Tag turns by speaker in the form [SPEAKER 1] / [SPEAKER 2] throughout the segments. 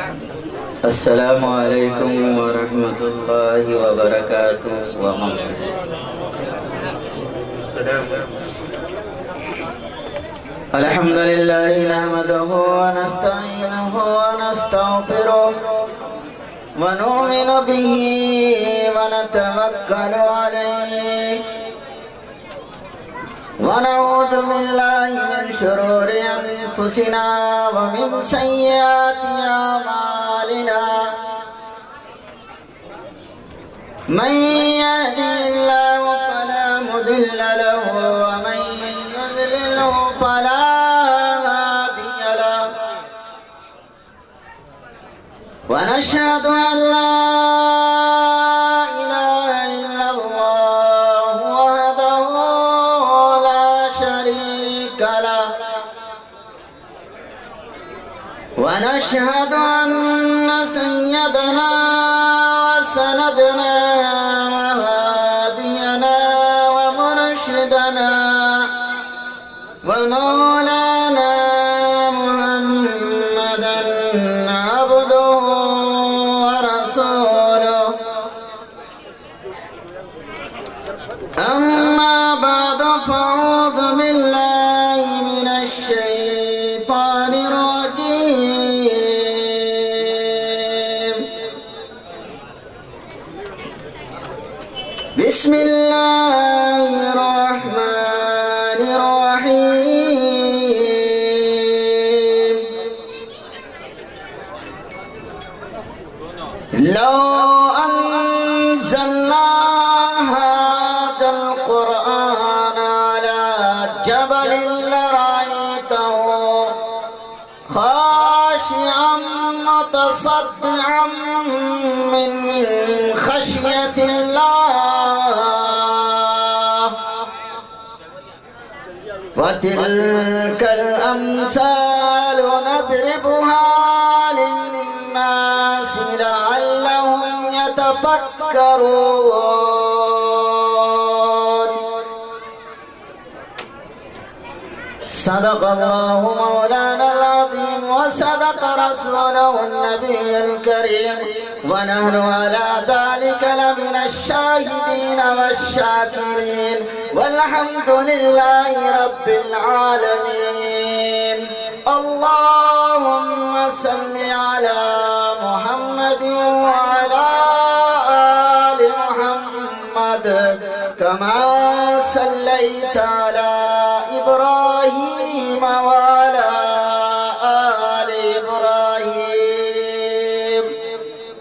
[SPEAKER 1] السلام علیکم ورحمۃ اللہ وبرکاتہ الحمد للہ نحمده ونستعینه ونستغفره ونؤمن به ونتوکل علیہ ونعوذ باللہ من شرور انفسنا ومن سیئات اعمالنا من يهده الله فلا مضل له ومن يضلل فلا هادي له ونشهد أن لا إله إلا الله وحده لا شريك له ونشهد أن سيدنا وسندنا وهادينا ومرشدنا ومولانا محمدا عبده ورسوله أما بعد فأعوذ بالله من الشيطان الرجيم بسم الله الرحمن الرحيم لو أنزلنا هذا القرآن على جبل لرأيته خاشعا متصدعا من خشية الله وتلك الأمثال نضربها للناس لعلهم يتفكرون صدق الله مولانا العظيم وصدق رسوله النبي الكريم ونحن على ذلك لمن الشاهدين والشاكرين والحمد لله رب العالمين اللهم صل على محمد وعلى آل محمد كما صليت على إبراهيم وعلى آل إبراهيم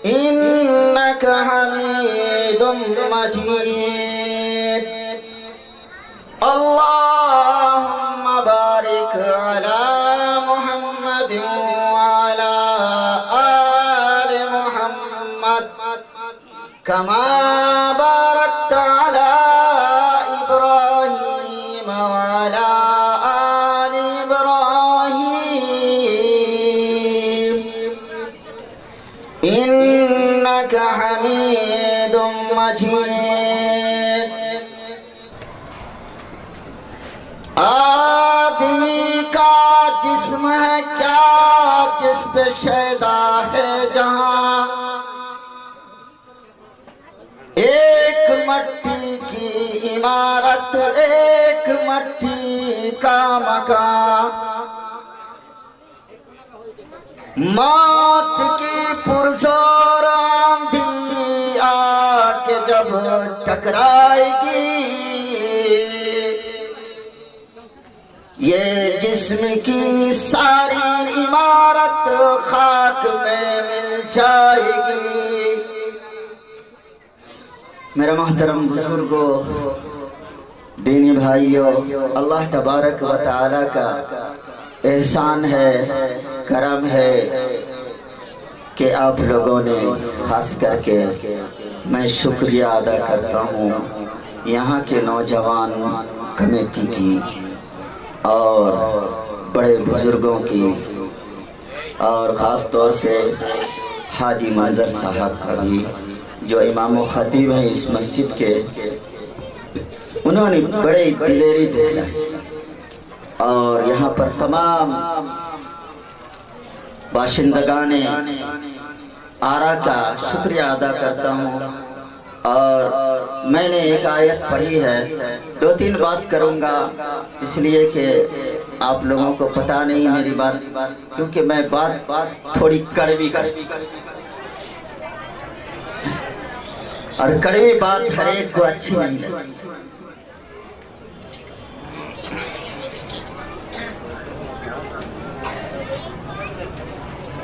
[SPEAKER 1] إنك حميد مجيد اللهم بارك على محمد وعلى آل محمد كما باركت على إبراهيم وعلى آل إبراهيم إنك حميد مجيد آدمی کا جسم ہے کیا جس پہ شیدا ہے جہاں ایک مٹی کی عمارت ایک مٹی کا مکان موت کی پرزور آندھی آ کے جب ٹکرائے گی یہ جسم کی ساری عمارت خاک میں مل جائے گی میرا محترم بزرگوں دینی بھائیوں اللہ تبارک و تعالی کا احسان ہے کرم ہے کہ آپ لوگوں نے خاص کر کے میں شکریہ ادا کرتا ہوں یہاں کے نوجوان کمیٹی کی اور بڑے بزرگوں کی اور خاص طور سے حاجی منظر صاحب کا بھی جو امام و خطیب ہیں اس مسجد کے انہوں نے بڑے دلیری دکھلائی اور یہاں پر تمام باشندگان آرا کا شکریہ ادا کرتا ہوں، اور میں نے ایک آیت پڑھی ہے، 2-3 بات کروں گا اس لیے کہ آپ لوگوں کو پتہ نہیں میری بات، کیونکہ میں بات تھوڑی کڑوی اور کڑوی بات ہر ایک کو اچھی نہیں ہے۔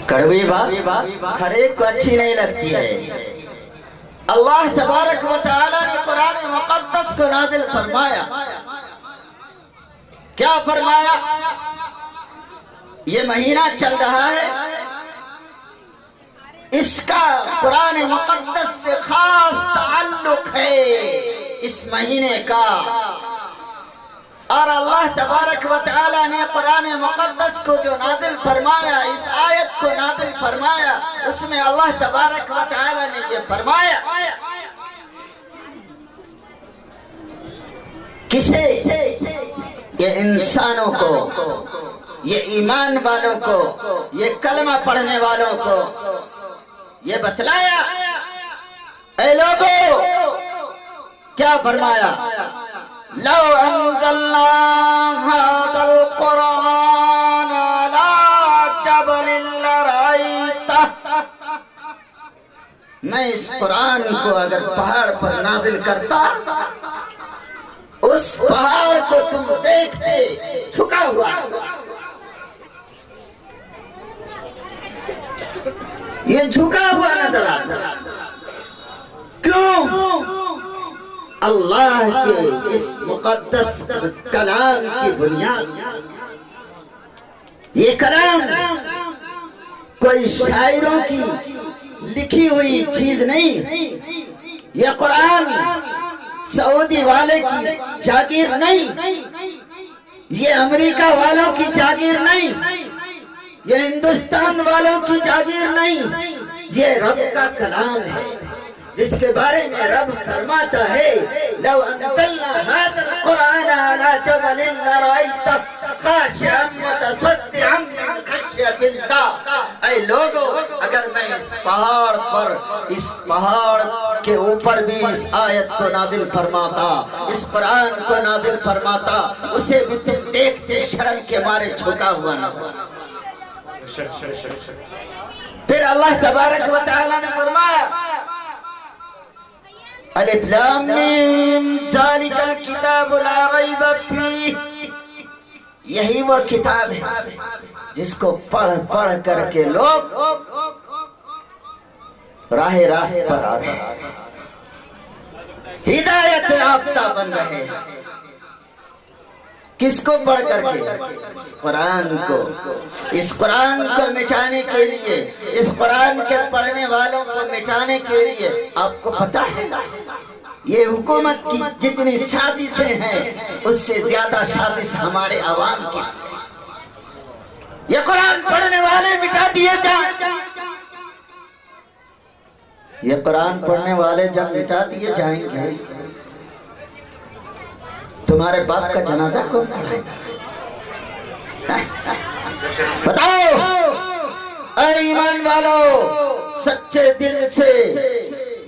[SPEAKER 1] کڑوی بات ہر ایک کو اچھی نہیں لگتی ہے۔ اللہ تبارک و تعالی نے قرآن مقدس کو نازل فرمایا، کیا فرمایا؟ یہ مہینہ چل رہا ہے، اس کا قرآن مقدس سے خاص تعلق ہے اس مہینے کا، اور اللہ تبارک و تعالی نے قرآن مقدس کو جو نازل فرمایا، اس آیت کو نازل فرمایا، اس میں اللہ تبارک و تعالی نے یہ فرمایا، کسے؟ یہ انسانوں کو، یہ ایمان والوں کو، یہ کلمہ پڑھنے والوں کو یہ بتلایا۔ اے لوگو، کیا فرمایا؟ لو انزلنا هذا القرآن على جبل لرأيته، میں اس قرآن کو اگر پہاڑ پر نازل کرتا، اس پہاڑ کو تم دیکھتے جھکا ہوا، یہ جھکا ہوا نظر آتا۔ کیوں؟ اللہ کے اس مقدس کلام کی بنیاد، یہ کلام کوئی شاعروں کی لکھی ہوئی چیز نہیں، یہ قرآن سعودی والے کی جاگیر نہیں، یہ امریکہ والوں کی جاگیر نہیں، یہ ہندوستان والوں کی جاگیر نہیں، یہ رب کا کلام ہے، جس کے بارے میں رب فرماتا ہے لو انزلنا هذا القرآن على جبل لرأيته خاشعا متصدعا من خشية الله۔ اے لوگو، اگر میں اس پہاڑ کے اوپر بھی اس آیت کو نازل فرماتا، اس قرآن کو نازل فرماتا، اسے بھی تم دیکھتے شرم کے مارے جھکا ہوا نہ ہو۔ پھر اللہ تبارک و تعالی نے فرمایا الف لام میم ذالک الکتاب لا ریب فیہ، یہی وہ کتاب ہے جس کو پڑھ کر کے لوگ راہ راست پر آ رہے ہیں، ہدایت یافتہ بن رہے ہیں۔ کس کو پڑھ کر کے؟ اس قرآن کو۔ اس قرآن کو مٹانے کے لیے، اس قرآن کے پڑھنے والوں کو مٹانے کے لیے، آپ کو پتہ ہے یہ حکومت کی جتنی سازشیں ہیں اس سے زیادہ سازش ہمارے عوام کی۔ یہ قرآن پڑھنے والے مٹا دیے جائیں، یہ قرآن پڑھنے والے جب مٹا دیے جائیں گے، تمہارے باپ کا جنازہ کون پڑھائے گا؟ بتاؤ اے ایمان والو، سچے دل سے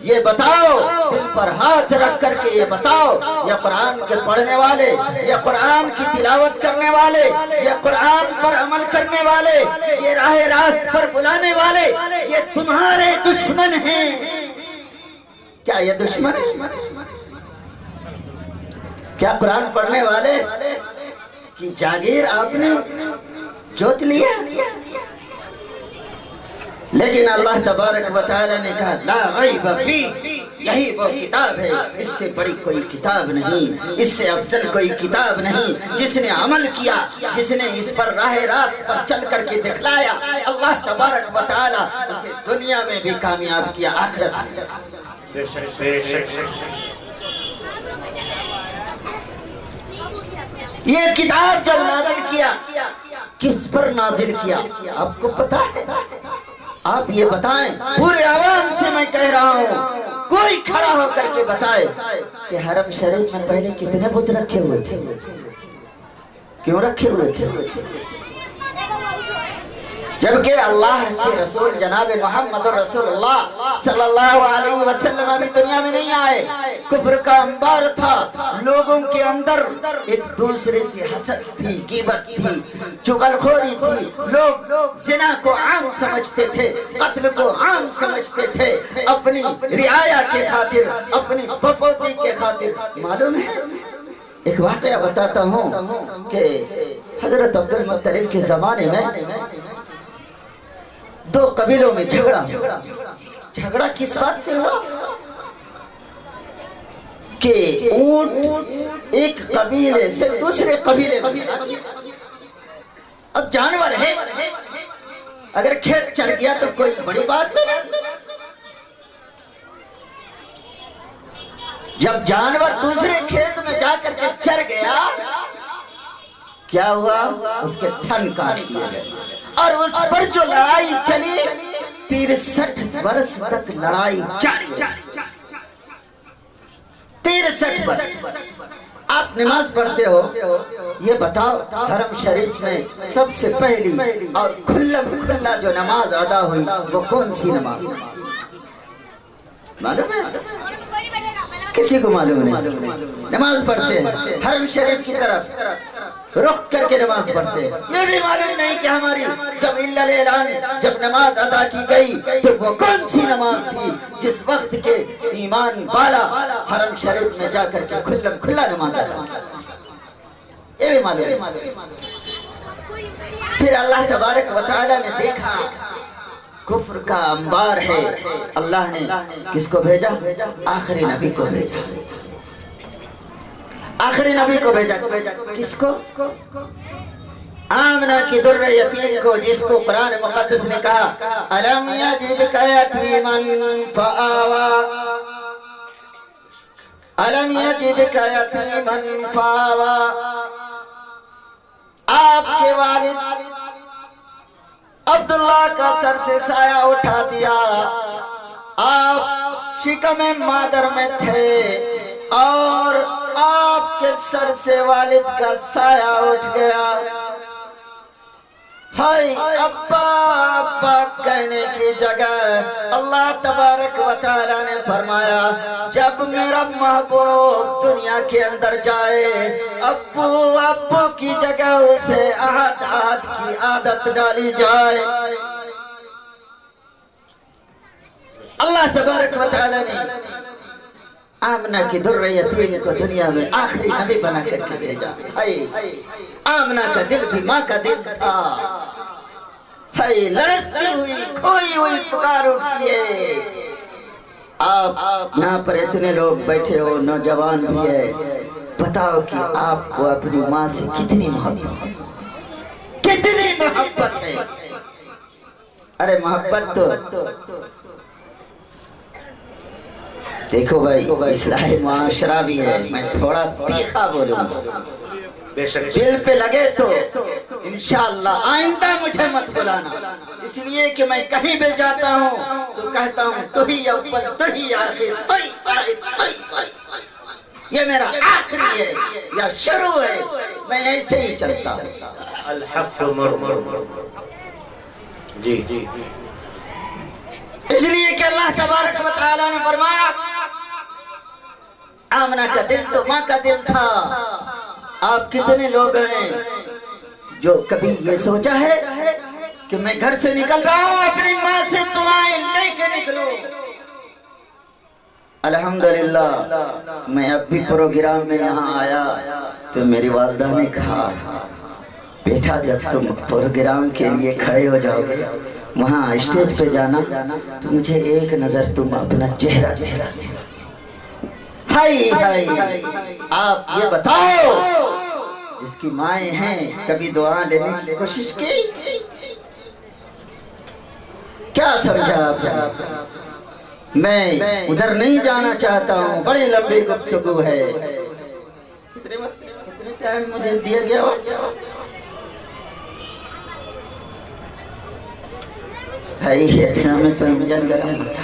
[SPEAKER 1] یہ بتاؤ، دل پر ہاتھ رکھ کر کے یہ بتاؤ، یہ قرآن کے پڑھنے والے، یہ قرآن کی تلاوت کرنے والے، یہ قرآن پر عمل کرنے والے، یہ راہ راست پر بلانے والے، یہ تمہارے دشمن ہیں۔ کیا یہ دشمن ہے؟ کیا قرآن پڑھنے والے کی جاگیر آپ نے جوت لیا؟ لیکن اللہ تبارک و تعالی نے کہا لا ریب فیہ، یہی وہ کتاب ہے، اس سے بڑی کوئی کتاب نہیں، اس سے افضل کوئی کتاب نہیں۔ جس نے عمل کیا، جس نے اس پر راہ راست پر چل کر کے دکھلایا، اللہ تبارک و تعالی اسے دنیا میں بھی کامیاب کیا، آخرت میں۔ یہ کتاب جب نازل کیا، کس پر نازل کیا آپ کو پتا ہے؟ آپ یہ بتائیں، پورے عوام سے میں کہہ رہا ہوں، کوئی کھڑا ہو کر کے بتائے کہ حرم شریف میں پہلے کتنے بت رکھے ہوئے تھے؟ کیوں رکھے ہوئے تھے؟ جبکہ اللہ کے رسول جناب محمد رسول اللہ صلی اللہ علیہ وسلم ابھی دنیا میں نہیں آئے. کفر کا انبار تھا لوگوں کے اندر، ایک دوسرے سے حسد تھی، غیبت تھی، چغلخوری تھی. لوگ زنا کو عام سمجھتے تھے، قتل کو عام سمجھتے تھے، اپنی رعایا کے خاطر، اپنی بپوتی کے خاطر. معلوم ہے ایک واقعہ بتاتا ہوں کہ حضرت عبد المطلب کے زمانے میں دو قبیلوں میں جھگڑا کس بات سے ہوا کہ اونٹ ایک قبیلے سے دوسرے قبیلے میں. اب جانور ہے، اگر کھیت چڑھ گیا تو کوئی بڑی بات تو نہیں. جب جانور دوسرے کھیت میں جا کر کے چر گیا، کیا ہوا؟ اس کے تھن کاٹ دیے گئے، اور اس پر جو لڑائی چلی 63 برس تک لڑائی جاری. 63 برس. آپ نماز پڑھتے ہو، یہ بتاؤ حرم شریف میں سب سے پہلی اور کھلا جو نماز ادا ہوئی وہ کون سی نماز؟ معلوم ہے؟ کسی کو معلوم نہیں. نماز پڑھتے ہیں حرم شریف کی طرف رخ کر کے نماز پڑھتے ہیں. یہ بھی معلوم نہیں کہ ہماری جب الاعلان جب نماز ادا کی گئی تو وہ کون سی نماز تھی جس وقت کے ایمان والا حرم شریف میں جا کر کے کھلا نماز ادا. یہ بھی معلوم. پھر اللہ تبارک و تعالی نے دیکھا کفر کا انبار ہے، اللہ نے کس کو بھیجا؟ آخری نبی کو بھیجا. آخری نبی کو بھیجا. کس کو؟ آمنہ کی در یتیم کو، جس کو قرآن مقدس نے کہا الم یجدک یتیما فآوا، الم یجدک یتیما فآوا. آپ کے والد عبداللہ کا سر سے سایہ اٹھا دیا. آپ شکم مادر میں تھے اور آپ کے سر سے والد کا سایہ اٹھ گیا. ہائے ابا ابا کہنے کی جگہ اللہ تبارک و تعالی نے فرمایا جب میرا محبوب دنیا کے اندر جائے ابو ابو کی جگہ اسے آہد آہد کی عادت ڈالی جائے. اللہ تبارک و تعالی نے آمنہ کی در یتیم کو دنیا میں آخری نبی بنا کر کے بھیجا. آمنہ کا دل بھی ماں کا دل تھا. لرزتی ہوئی کھوئی ہوئی پکار اٹھتی ہے. آپ یہاں پر اتنے لوگ بیٹھے ہو، نوجوان بھی ہے، بتاؤ کہ آپ کو اپنی ماں سے کتنی محبت ہے. ارے محبت تو دیکھو بھائی اصلاح معاشرہ بھی ہے. میں تھوڑا تیکھا بولوں گا، دل پہ لگے تو انشاءاللہ آئندہ مجھے مت بلانا، اس لیے کہ میں کہیں بھی جاتا ہوں تو کہتا ہوں تو ہی اول تو ہی آخر تو ہی واحد تو ہی واحد. یہ میرا آخری ہے یا شروع ہے، میں ایسے ہی چلتا ہوں.
[SPEAKER 2] الحق مرمر. جی جی
[SPEAKER 1] اس لیے کہ اللہ تبارک و تعالی نے فرمایا آمنہ کا دل تو ماں کا دل تھا. آپ کتنے لوگ ہیں جو کبھی یہ سوچا ہے کہ میں گھر سے نکل رہا ہوں اپنی ماں سے دعائیں لے کے نکلوں؟ الحمدللہ میں اب بھی پروگرام میں یہاں آیا تو میری والدہ نے کہا بیٹا جب تم پروگرام کے لیے کھڑے ہو جاؤ گے وہاں اسٹیج پہ جانا تو مجھے ایک نظر تم اپنا چہرہ دینا. آپ یہ بتاؤ جس کی مائیں ہیں کبھی دعا لینے کی کوشش کی؟ کیا سمجھا آپ؟ میں ادھر نہیں جانا چاہتا ہوں، بڑی لمبی گفتگو ہے. کتنے ٹائم مجھے دیا گیا ہو؟ اتنا میں تو انجن گرم تھا.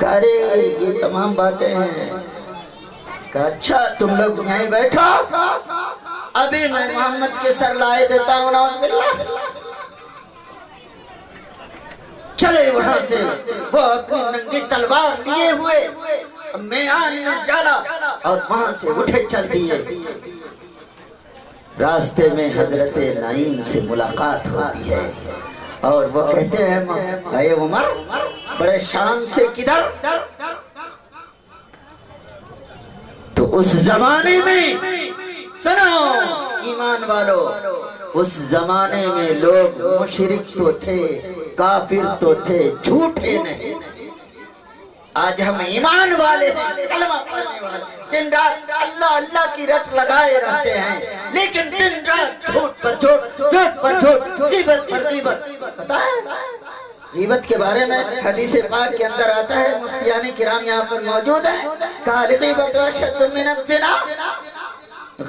[SPEAKER 1] کہا ارے یہ تمام باتیں ہیں. کہا اچھا تم لوگ یہیں بیٹھو, ابھی میں محمد کے سر لائے دیتا ہوں. نعوذ باللہ. چلے وہاں سے وہ اپنی ننگی تلوار لیے ہوئے میان میں ڈالا اور وہاں سے اٹھے چل دیے. راستے میں حضرت نعیم سے ملاقات ہوتی ہے اور وہ کہتے ہیں اے عمر بڑے شان سے کدھر؟ تو اس زمانے میں سنو ایمان والو, اس زمانے میں لوگ مشرک تو تھے, کافر تو تھے, جھوٹے نہیں. آج ہم ایمان والے ہیں, کلمہ پڑھنے والے, دن رات اللہ اللہ کی رٹ لگائے رہتے ہیں, لیکن دن رات جھوٹ پر جھوٹ, جھوٹ پر جھوٹ, غیبت پر غیبت. پتہ ہے غیبت کے بارے میں حدیث پاک کے اندر آتا ہے, مفتیان کرام یہاں پر موجود ہیں, کہا الغیبت اشد من الزنا.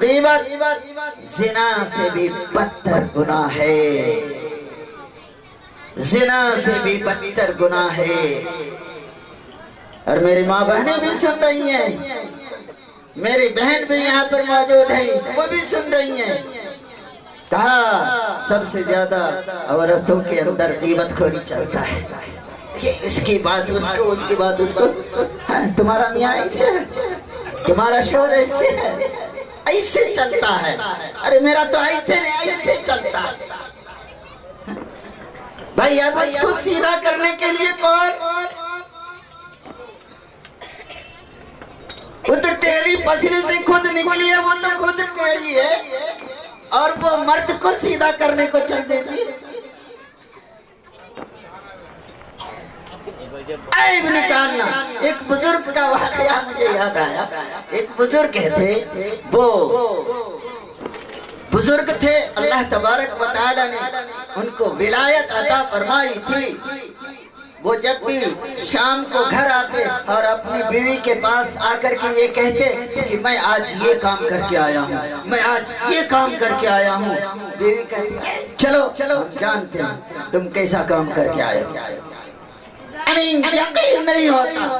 [SPEAKER 1] غیبت زنا سے بھی بدتر گناہ ہے, زنا سے بھی بدتر گناہ ہے. اور میری ماں بہنیں بھی سن رہی ہیں, میری بہن بھی یہاں پر موجود ہیں, وہ بھی سن رہی ہیں. کہا سب سے زیادہ عورتوں کے اندر غیبت خوری چلتا ہے. اس کی بات اس کو, اس کی بات اس کو. تمہارا میاں ایسے ہے, تمہارا شوہر ایسے ہے, ایسے چلتا ہے. ارے میرا تو ایسے نہیں, ایسے چلتا ہے. بھائی اب اس کو سیدھا کرنے کے لیے کون؟ وہ تو ٹیڑھی پسلی سے خود نکلی ہے, وہ تو خود ٹیڑھی ہے, اور وہ مرد کو سیدھا کرنے کو چل دیتی. عیب نکالنا. ایک بزرگ کا واقعہ مجھے یاد آیا. ایک بزرگ تھے, وہ بزرگ تھے, اللہ تبارک و تعالی نے ان کو ولایت عطا فرمائی تھی. وہ جب بھی شام کو گھر آتے اور اپنی بیوی کے پاس آ کر کے یہ کہتے کہ میں آج یہ کام کر کے آیا ہوں, میں آج یہ کام کر کے آیا ہوں. بیوی کہتی ہے چلو چلو جانتے ہیں تم کیسا کام کر کے آئے. یقین نہیں ہوتا,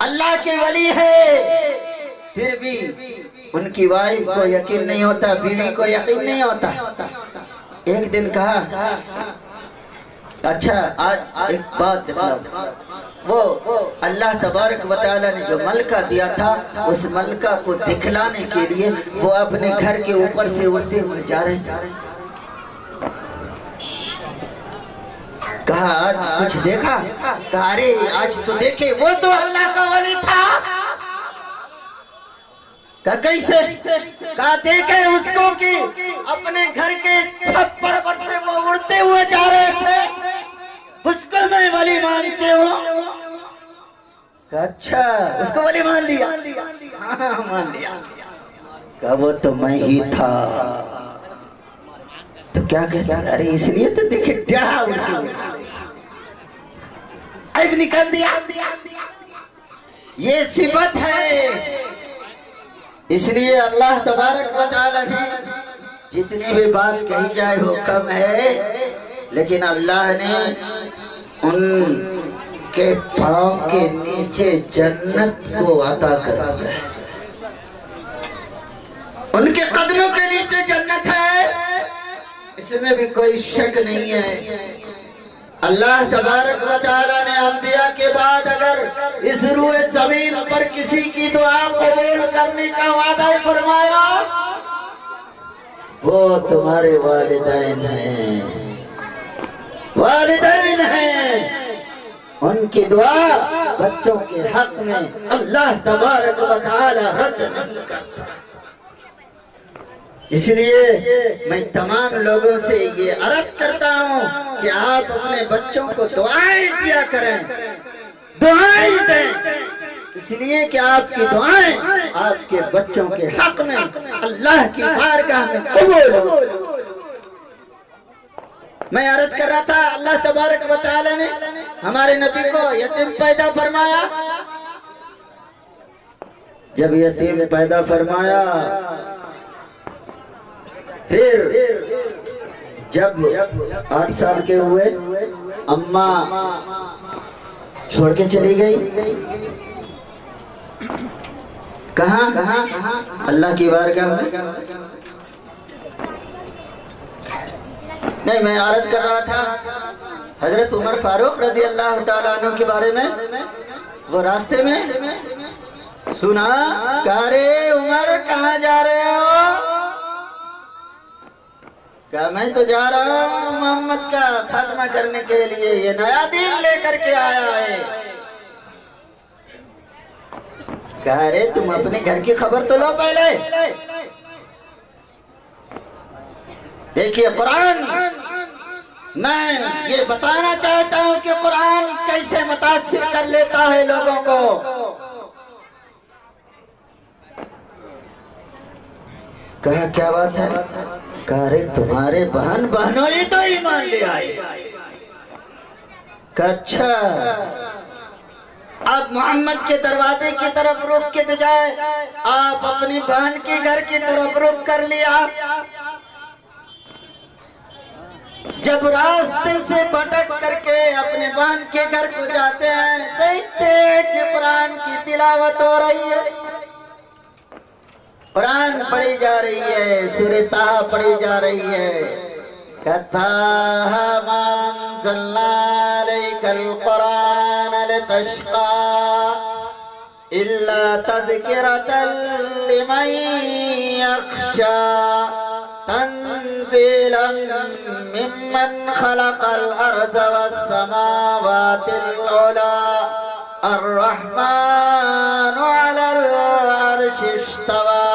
[SPEAKER 1] اللہ کے ولی ہے, پھر بھی ان کی وائف کو یقین نہیں ہوتا, بیوی کو یقین نہیں ہوتا. ایک دن کہا اچھا آج ایک بات بتاؤ. وہ اللہ تبارک و تعالی نے جو ملکہ دیا تھا, اس ملکہ کو دکھلانے کے لیے وہ اپنے گھر کے اوپر سے اڑتے ہوئے جا رہے تھے. کہا آج کچھ دیکھا؟ کہا ارے آج تو دیکھے, وہ تو اللہ کا ولی تھا. کہا کیسے؟ کہا دیکھے اس کو کہ اپنے گھر کے چھپر پر سے وہ اڑتے ہوئے جا رہے تھے, اس کو میں ولی مانتے ہوں. کہا اچھا اس کو ولی مان لیا؟ ہاں مان لیا. کہا وہ تو میں ہی تھا. تو کیا کہتا؟ ارے اس لیے تو دیکھے ڈڑھا اڑتے ہوئے, عیب نکال دیا. یہ صفت ہے. اس لیے اللہ تبارک و تعالی نے جتنی بھی بات کہی جائے وہ کم ہے, لیکن اللہ نے ان کے پاؤں کے نیچے جنت کو عطا کر دیا ہے. ان کے قدموں کے نیچے جنت ہے, اس میں بھی کوئی شک نہیں ہے. اللہ تبارک و تعالی نے انبیاء کے بعد اگر اس روئے زمین پر کسی کی دعا قبول کرنے کا وعدہ فرمایا, وہ تمہارے والدین ہیں, والدین ہیں. ان کی دعا بچوں کے حق میں اللہ تبارک و تعالی رد نہیں کرتا. اس لیے میں تمام لوگوں سے یہ عرض کرتا ہوں کہ آپ اپنے بچوں کو دعائیں دیا کریں, دعائیں دیں, اس لیے کہ آپ کی دعائیں آپ کے بچوں کے حق میں اللہ کی بارگاہ میں قبول ہو. میں عرض کر رہا تھا اللہ تبارک و تعالی نے ہمارے نبی کو یتیم پیدا فرمایا. جب یتیم پیدا فرمایا, پھر جب 8 سال کے ہوئے, اماں چھوڑ کے چلی گئی. کہاں؟ اللہ کی بارگاہ میں. نہیں، میں عرض کر رہا تھا حضرت عمر فاروق رضی اللہ تعالیٰ عنہ کے بارے میں. وہ راستے میں سنا کہ ارے عمر کہاں جا رہے ہو؟ کہ میں تو جا رہا ہوں محمد کا خاتمہ کرنے کے لیے، یہ نیا دین لے کر کے آیا ہے. کہ ارے تم اپنے گھر کی خبر تو لو پہلے. دیکھیے قرآن، میں یہ بتانا چاہتا ہوں کہ قرآن کیسے متاثر کر لیتا ہے لوگوں کو. کہا کیا بات ہے؟ کہا ارے تمہارے بہنوں ہی تو ایمان لے آئے. کہا اچھا، اب محمد کے دروازے کی طرف رخ کے بجائے آپ اپنی بہن کے گھر کی طرف رخ کر لیا. جب راستے سے بھٹک کر کے اپنے بہن کے گھر کو جاتے ہیں، دیکھتے ہیں کہ قرآن کی تلاوت ہو رہی ہے، قرآن پڑھی جا رہی ہے، سورہ طٰہٰ پڑھی جا رہی ہے. طٰہٰ مَا أَنزَلْنَا عَلَيْكَ الْقُرْآنَ لِتَشْقَىٰ إِلَّا تَذْكِرَةً لِمَن يَخْشَىٰ تنزيلا ممن خلق الأرض والسماوات العلى الرحمن على العرش استوى.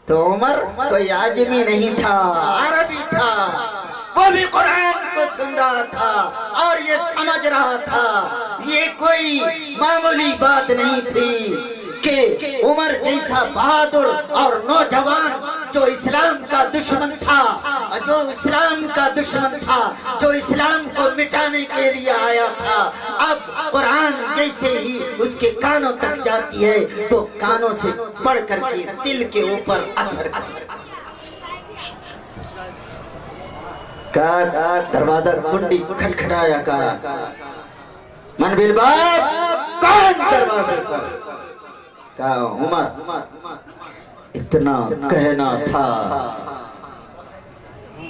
[SPEAKER 1] تو عمر کوئی عجمی نہیں تھا، عربی تھا. وہ بھی قرآن کو سن رہا تھا اور یہ سمجھ رہا تھا. یہ کوئی معمولی بات نہیں تھی کہ عمر جیسا بہادر اور نوجوان جو اسلام کا دشمن تھا، جو اسلام کو مٹانے کے لیے آیا تھا، اب قرآن جیسے ہی اس کے کانوں تک جاتی ہے تو کانوں سے پڑھ کر کے دل کے اوپر اثر کرتا ہے. کہا دروازہ کنڈی کھٹکھٹایا، کہا من بالباب، کون دروازے پر؟ کہا عمر اتنا کہنا تھا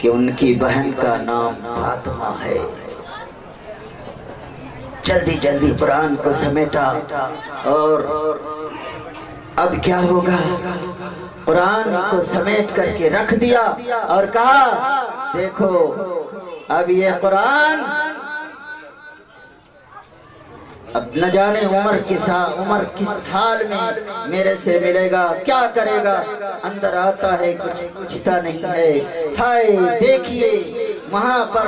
[SPEAKER 1] کہ ان کی بہن کا نام فاطمہ ہے. جلدی جلدی قرآن کو سمیٹا اور اب کیا ہوگا؟ قرآن کو سمیٹ کر کے رکھ دیا اور کہا دیکھو اب یہ قرآن اب نہ جانے عمر کس حال میں میرے سے ملے گا، کیا کرے گا. اندر آتا ہے کچھ پوچھتا نہیں ہے. ہائے دیکھیے وہاں پر،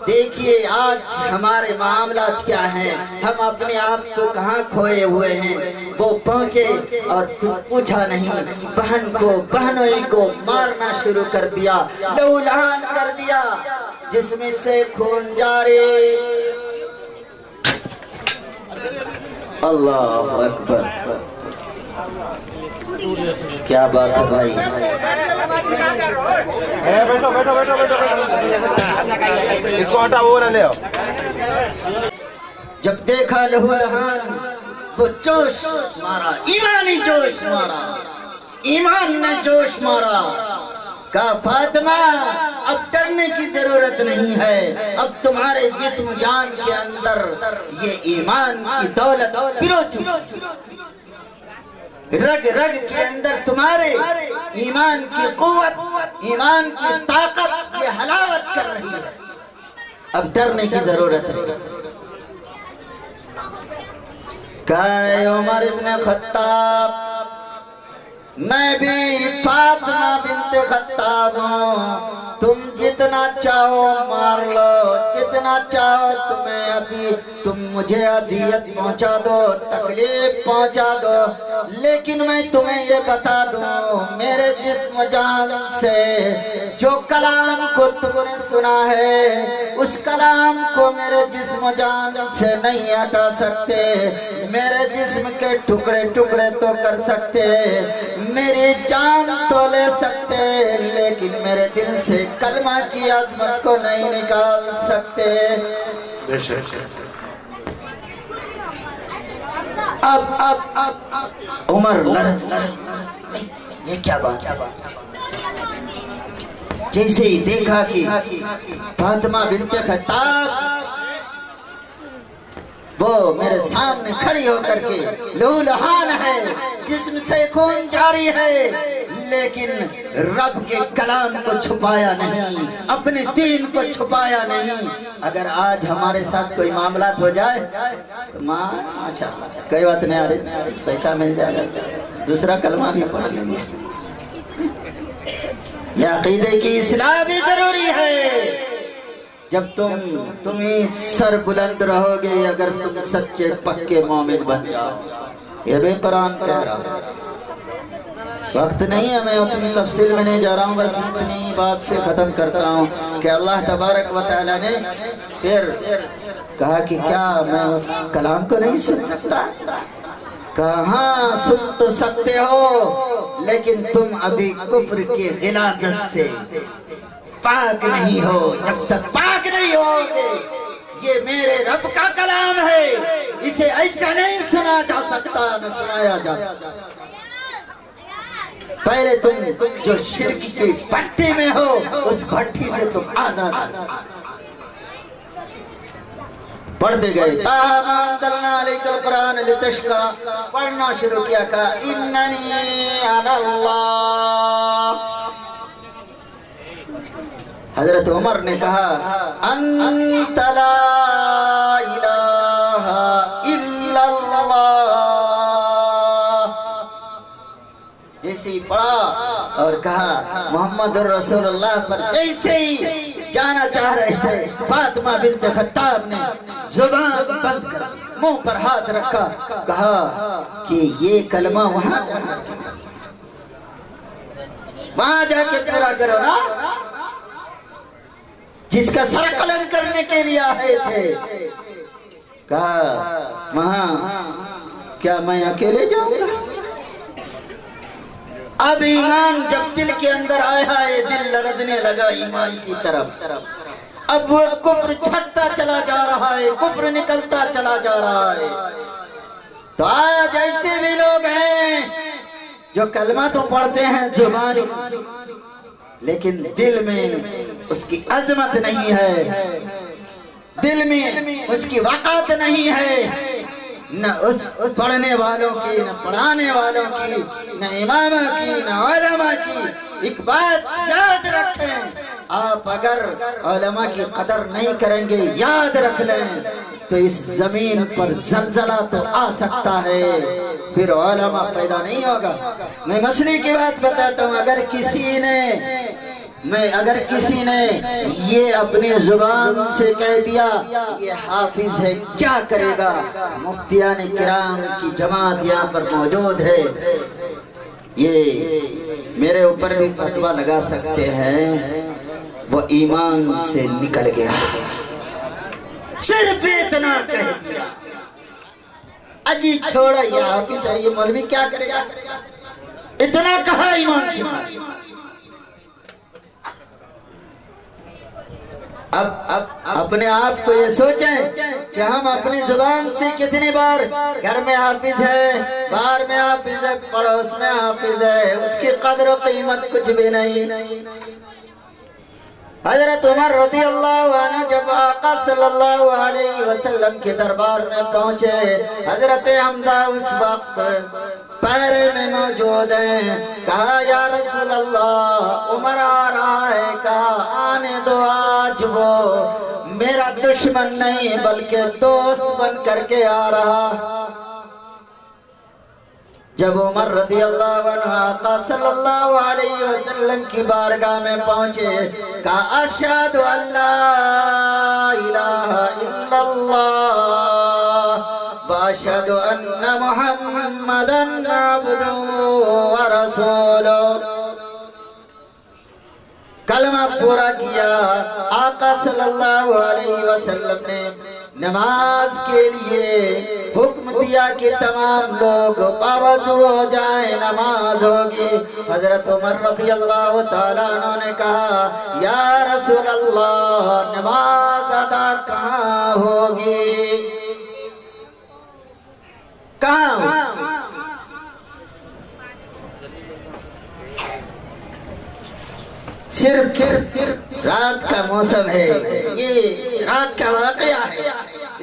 [SPEAKER 1] دیکھیے آج ہمارے معاملات کیا ہیں، ہم اپنے آپ کو کہاں کھوئے ہوئے ہیں. وہ پہنچے اور پوچھا نہیں، بہنوئی کو مارنا شروع کر دیا، لہو لہان کر دیا، جسم سے خون جاری. اللہ اکبر، کیا بات ہے بھائی.
[SPEAKER 3] اس کو ہٹا، وہ نہ لے آؤ.
[SPEAKER 1] جب دیکھا لہو لہان، وہ جوش مارا، ایمانی جوش مارا، ایمان نے جوش مارا. کہا فاطمہ اب ڈرنے کی ضرورت نہیں ہے، اب تمہارے جسم جان کے اندر یہ ایمان کی دولت پرو چکی، رگ رگ کے اندر تمہارے ایمان کی قوت، ایمان کی طاقت یہ حلاوت کر رہی ہے، اب ڈرنے کی ضرورت نہیں. کہ عمر ابن خطاب میں بھی فاطمہ بنت خطاب ہوں، تم جتنا چاہو مار لو، جتنا چاہو تم مجھے اذیت پہنچا دو، تکلیف پہنچا دو، لیکن میں تمہیں یہ بتا دوں میرے جسم جان سے جو کلام کو تم نے سنا ہے اس کلام کو میرے جسم جان سے نہیں ہٹا سکتے. میرے جسم کے ٹکڑے ٹکڑے تو کر سکتے، میری جان تو لے سکتے، لیکن میرے دل سے کلمہ کی عظمت کو نہیں نکال سکتے.
[SPEAKER 2] بے شک
[SPEAKER 1] اب عمر لرز یہ کیا بات ہے؟ جیسے ہی دیکھا کہ فاطمہ بنت خطاب وہ میرے سامنے کھڑی ہو کر کے لہولہان ہے، جسم سے خون جاری ہے، لیکن رب کے کلام کو چھپایا نہیں، اپنے دین کو چھپایا نہیں۔ اگر آج ہمارے ساتھ کوئی معاملات ہو جائے تو ماشاءاللہ کوئی بات نہیں، آ رہے پیسہ مل جائے گا، دوسرا کلمہ بھی پڑھ لیں گے۔ یہ عقیدے کی اصلاح بھی ضروری ہے۔ جب تم ہی سر بلند رہو گے اگر تم سچے پکے مومن بن جاؤ۔ یہ بھی قرآن کہہ رہا، وقت نہیں ہے، میں اتنی تفصیل میں نہیں جا رہا ہوں، بس اتنی بات سے ختم کرتا ہوں کہ اللہ تبارک و تعالیٰ نے پھر کہا کہ کیا میں اس کلام کو نہیں سن سکتا؟ کہا ہاں سن تو سکتے ہو، لیکن تم ابھی کفر کی غلاظت سے پاک نہیں ہو۔ جب تک پاک نہیں ہوگے، یہ میرے رب کا کلام ہے، اسے ایسا نہیں سنا جا سکتا، نہ سنایا جا سکتا۔ پہلے تم جو شرک کی بھٹی میں ہو، اس بھٹی سے تم آزاد ہو۔ پڑھتے گئے تاہم انزلنا علیک القرآن لتشقی، پڑھنا شروع کیا، کہا اننی انا اللہ۔ حضرت عمر نے کہا انت لا الہ الا اللہ۔ جیسے ہی پڑھا اور کہا محمد الرسول اللہ پر جیسے ہی جانا چاہ رہے تھے، فاطمہ بنت خطاب نے زبان بند کر منہ پر ہاتھ رکھا، کہا کہ یہ کلمہ وہاں جا کے پورا کرو نا، جس کا سر قلم کرنے کے لیے آئے تھے۔ کہا وہاں کیا میں اکیلے جاؤں گا؟ اب ایمان جب دل کے اندر آیا ہے، دل لرزنے لگا ایمان کی طرف۔ اب وہ کفر چھٹتا چلا جا رہا ہے، کفر نکلتا چلا جا رہا ہے۔ تو آج ایسے بھی لوگ ہیں جو کلمہ تو پڑھتے ہیں زبانی، لیکن دل میں اس کی عظمت نہیں ہے، دل میں اس کی وقت نہیں ہے، نہ اس پڑھنے والوں کی، نہ پڑھانے والوں کی، نہ امامہ کی، نہ علماء کی۔ ایک بات یاد رکھیں، آپ اگر علماء کی قدر نہیں کریں گے، یاد رکھ لیں تو اس زمین پر زلزلہ تو آ سکتا ہے، پھر علماء پیدا نہیں ہوگا۔ میں مسئلے کی بات بتاتا ہوں، اگر کسی نے یہ اپنی زبان سے کہہ دیا یہ حافظ ہے، کیا کرے گا؟ مفتیان کرام کی جماعت یہاں پر موجود ہے، یہ میرے اوپر بھی فتویٰ لگا سکتے ہیں، وہ ایمان سے نکل گیا، صرف اتنا کہہ دیا۔ اجی چھوڑا، یہ حافظ ہے، یہ مولوی کیا کرے گا؟ اتنا کہا ایمان سے۔ اب اپنے آپ کو یہ سوچیں کہ ہم اپنی زبان سے کتنی بار گھر میں حافظ ہے، باہر میں حافظ ہے، پڑوس میں حافظ ہے، اس کی قدر و قیمت کچھ بھی نہیں۔ حضرت عمر رضی اللہ عنہ جب آقا صلی اللہ علیہ وسلم کے دربار میں پہنچے، حضرت حمزہ اس وقت پہرے میں موجود ہیں۔ کہا یا رسول اللہ، عمر آ رہا ہے، کہا آنے دو، آج وہ میرا دشمن نہیں بلکہ دوست بن کر کے آ رہا۔ جب عمر رضی اللہ عنہ آقا صلی اللہ علیہ وسلم کی بارگاہ میں پہنچے، کہا اشہد ان لا الہ الا اللہ واشہد ان محمدن عبدہ ورسولہ۔ کلمہ پورا کیا۔ آقا صلی اللہ علیہ وسلم نے نماز کے لیے حکم دیا کہ تمام لوگ باوضو ہو جائیں، نماز ہوگی۔ حضرت عمر رضی اللہ تعالیٰ عنہ نے کہا یا رسول اللہ، نماز ادا کہاں ہوگی؟ کہاں؟ صرف رات کا موسم ہے، یہ رات کا واقعہ ہے،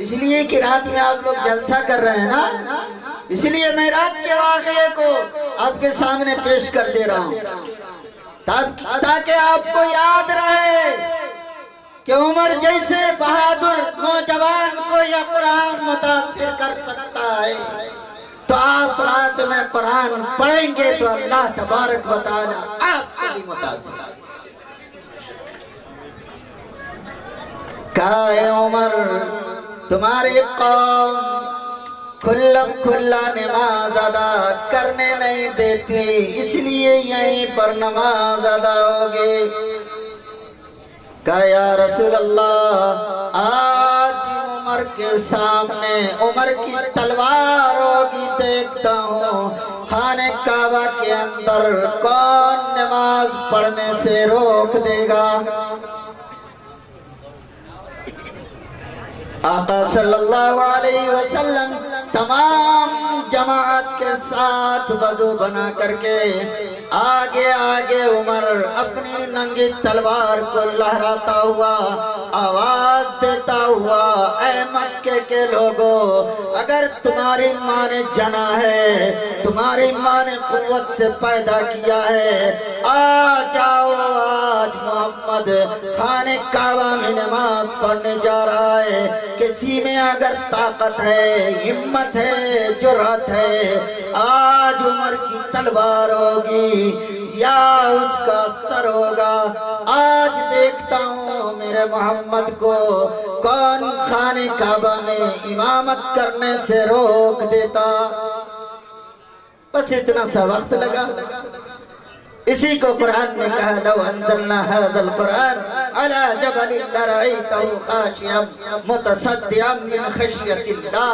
[SPEAKER 1] اس لیے کہ رات میں آپ لوگ جلسہ کر رہے ہیں نا، اس لیے میں رات کے واقعے کو آپ کے سامنے پیش کر دے رہا ہوں تاکہ آپ کو یاد رہے کہ عمر جیسے بہادر نوجوان کو یہ قرآن متاثر کر سکتا ہے، تو آپ رات میں قرآن پڑھیں گے تو اللہ تبارک و تعالی آپ کو بھی متاثر ہے۔ کہا اے عمر، تمہاری قوم کھلا نماز ادا کرنے نہیں دیتی، اس لیے یہیں پر نماز ادا ہوگی۔ کہا یا رسول اللہ، آج عمر کے سامنے عمر کی تلوار ہوگی، دیکھتا ہوں خانہ کعبہ کے اندر کون نماز پڑھنے سے روک دے گا۔ آقا صلی اللہ علیہ وسلم تمام جماعت کے ساتھ وضو بنا کر کے آگے عمر اپنی ننگی تلوار کو لہراتا ہوا آواز دیتا ہوا، اے مکے کے لوگوں، اگر تمہاری ماں نے جنا ہے، تمہاری ماں نے قوت سے پیدا کیا ہے، آ جاؤ، آج محمد خانہ کعبہ میں نماز پڑھنے جا رہا ہے، کسی میں اگر طاقت ہے، ہمت ہے، جرأت ہے، آج عمر کی تلوار ہوگی یا اس کا سر ہوگا۔ آج دیکھتا ہوں میرے محمد کو کون خانہ کعبہ میں امامت کرنے سے روک دیتا۔ بس اتنا سا وقت لگا، اسی کو قرآن نے کہا لو انزلنا هذا القرآن على جبل لرأيته خاشعا متصدعا من خشية الله۔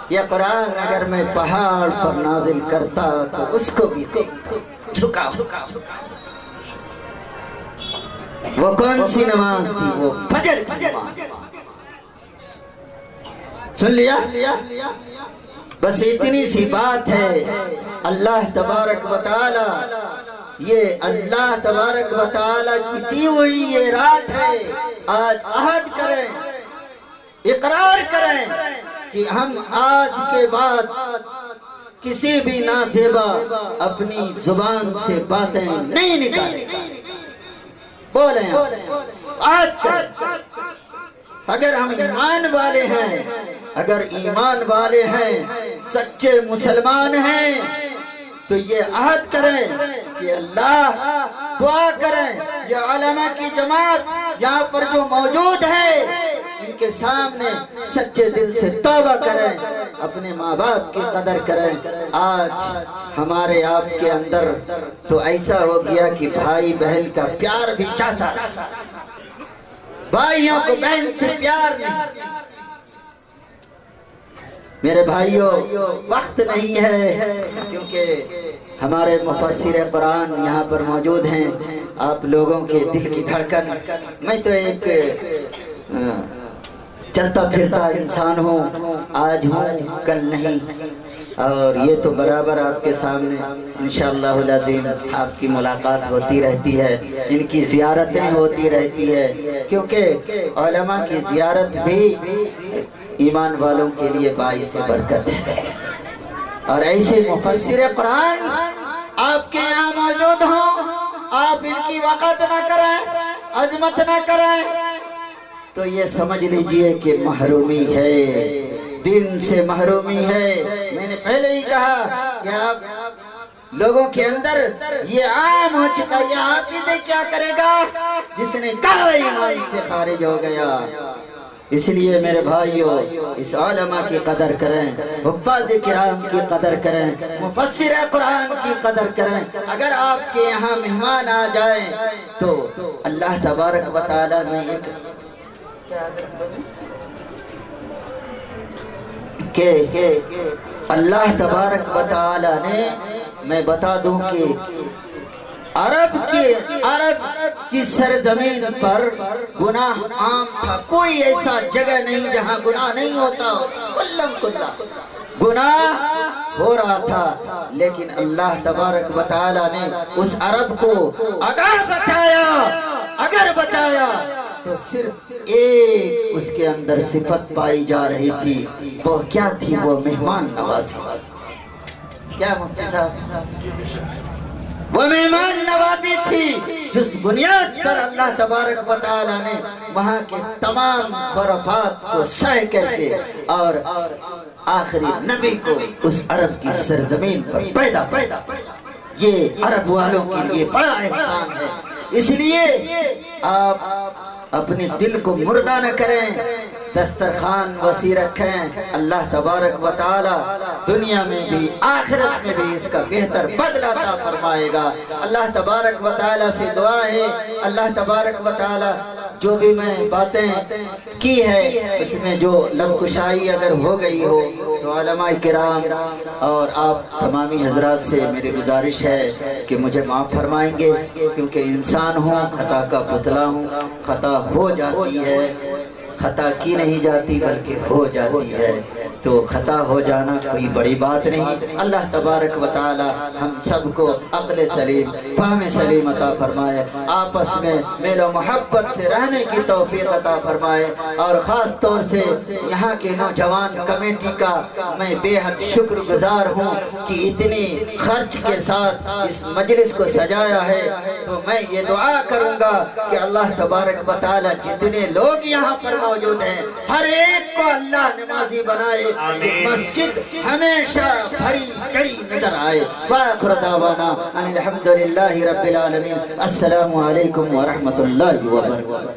[SPEAKER 1] یہ قرآن اگر میں پہاڑ پر نازل کرتا تو اس کو بھی جھکا۔ وہ کون سی نماز تھی؟ وہ فجر کی نماز۔ سن لیا؟ بس اتنی سی بات ہے، اللہ تبارک و تعالی، یہ اللہ تبارک و تعالی کی دی ہوئی یہ رات ہے۔ آج عہد کریں، اقرار کریں کہ ہم آج کے بعد کسی بھی نازیبا اپنی زبان سے باتیں نہیں نکالیں، بولیں، عہد کریں۔ اگر ہم ایمان والے ہیں، اگر ایمان والے ہیں، سچے مسلمان ہیں، تو یہ عہد کریں کہ اللہ، دعا کریں، یہ علماء کی جماعت یہاں پر جو موجود ہے ان کے سامنے سچے دل سے توبہ کریں، اپنے ماں باپ کی قدر کریں۔ آج ہمارے آپ کے اندر تو ایسا ہو گیا کہ بھائی بہن کا پیار بھی چاہتا، بھائیوں کو بہن سے پیار نہیں۔ میرے بھائیوں، وقت نہیں ہے کیونکہ ہمارے مفسر قرآن یہاں پر موجود ہیں، آپ لوگوں کے دل کی دھڑکن۔ میں تو ایک چلتا پھرتا انسان ہوں، آج ہوں کل نہیں، اور یہ تو برابر آپ کے سامنے انشاءاللہ العظیم آپ کی ملاقات ہوتی رہتی ہے، ان کی زیارتیں ہوتی رہتی ہے، کیونکہ علماء کی زیارت بھی ایمان والوں کے لیے باعث برکت ہے۔ اور ایسے مفسر قرآن آپ کے یہاں موجود ہوں، آپ ان کی وقت نہ کریں، عظمت نہ کریں، تو یہ سمجھ لیجئے کہ محرومی ہے، دین سے محرومی ہے۔ میں نے پہلے ہی کہا کہ آپ لوگوں کے اندر یہ عام ہو چکا، یہ حافظ کیا کرے گا جس نے کہا ایمان سے خارج ہو گیا۔ اس لیے میرے بھائیوں، اس علماء کی قدر کریں، حفاظ کرام کی قدر کریں، مفسر قرآن کی قدر کریں۔ اگر آپ کے یہاں مہمان آ جائیں تو اللہ تبارک و تعالیٰ نے ایک اللہ تبارک و تعالیٰ نے، میں بتا دوں کہ عرب کی سرزمین پر گناہ عام تھا، کوئی ایسا جگہ نہیں جہاں گناہ نہیں ہوتا، کلم کلا گناہ ہو رہا تھا، لیکن اللہ تبارک و تعالی نے اس عرب کو اگر بچایا تو صرف ایک اس کے اندر صفت پائی جا رہی تھی، وہ کیا تھی؟ وہ مہمان نوازی۔ کیا مفتی صاحب؟ وہ مہمان نوازی تھی جس بنیاد پر اللہ تبارک و تعالی نے وہاں کے تمام خرافات کو سہ کر کے اور آخری نبی کو اس عرب کی سرزمین پر پیدا یہ عرب والوں کے لیے بڑا احسان ہے۔ اس لیے آپ اپنے دل کو مردہ نہ کریں، دسترخوان وسیع رکھیں، اللہ تبارک و تعالی دنیا میں بھی آخرت میں بھی اس کا بہتر بدلہ عطا فرمائے گا۔ اللہ تبارک و تعالی سے دعا ہے، اللہ تبارک و تعالی جو بھی میں باتیں کی ہے اس میں جو لب کشائی اگر ہو گئی ہو تو علماء کرام اور آپ تمامی حضرات سے میری گزارش ہے کہ مجھے معاف فرمائیں گے، کیونکہ انسان ہوں، خطا کا پتلا ہوں، خطا ہو جاتی ہے، خطا کی نہیں جاتی بلکہ ہو جاتی ہے، تو خطا ہو جانا کوئی بڑی بات نہیں۔ اللہ تبارک و تعالی ہم سب کو عقل سلیم، فہم سلیم عطا فرمائے، آپس میں میل و محبت سے رہنے کی توفیق عطا فرمائے، اور خاص طور سے یہاں کے نوجوان کمیٹی کا میں بے حد شکر گزار ہوں کہ اتنی خرچ کے ساتھ اس مجلس کو سجایا ہے۔ تو میں یہ دعا کروں گا کہ اللہ تبارک و تعالی جتنے لوگ یہاں پر موجود ہیں ہر ایک کو اللہ نمازی بنائے، مسجد ہمیشہ بھری چڑی نظر آئے۔ وآخر دعوانا ان الحمدللہ رب العالمین۔ السلام علیکم ورحمۃ اللہ وبرکاتہ۔